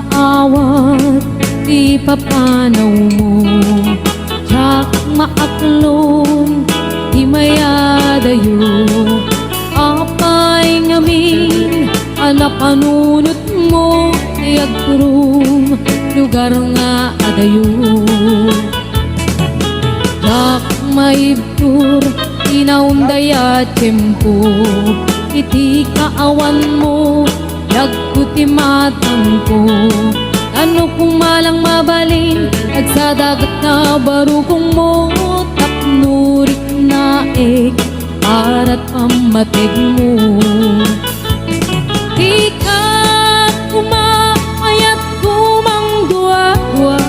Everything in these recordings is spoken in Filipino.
maawat di papanaw mo, jak maaklon di mayadayo, apay ngamin anapanunot mo iagrum lugar nga adayo, jak maibtur inaundaya tiyempo, iti kaawan mo yagkuti matang ko, ano kung malang mabalin sa dagat na barukong mo, tapnurik na para't pamatig mo. Di ka kumayat kumang dua-dua,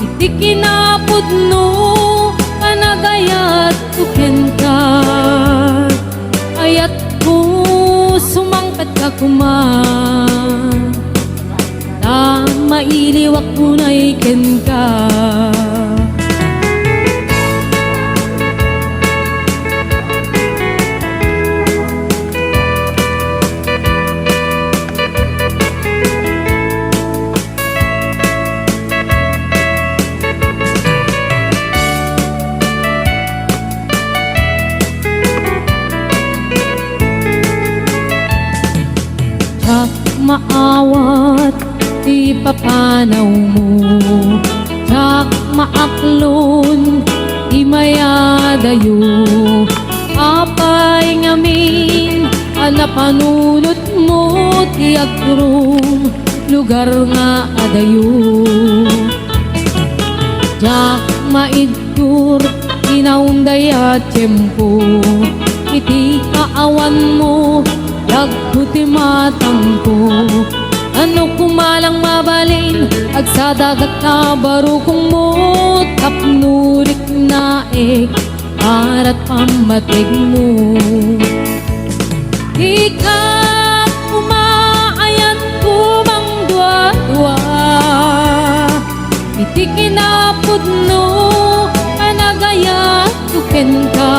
iti kinapod no panagayat tuken ka, ayat ko sumangkat ka kuman, na mailiwak ko na iken ka. Jak maawat di papanaw mo, jak maaklon di mayadayo, apay ngamin anapanunot mo ti agrum lugar nga adayo, jak maidtur inaundaya tiyempo, iti kaawan mo yagkuti matang ko, ano kumalang mabalin sa dagat na barukong mo, tapnurik na para't pamatig mo. Di ka kumaayat kumang dua-dua, iti kinapod no panagayat tuken ka,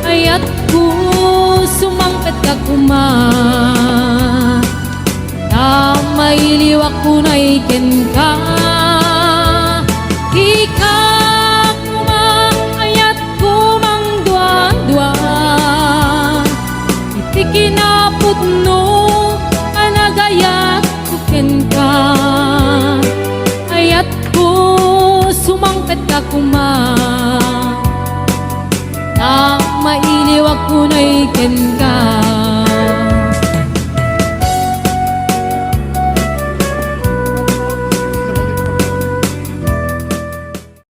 ayat ko sumangkat ka kuman, na mailiwak ko na iken ka. Di ka kumayat kumang dua-dua, iti kinapod no panagayat tuken ka, ayat ko sumangkat ka kuman, na mailiwak ko na iken ka.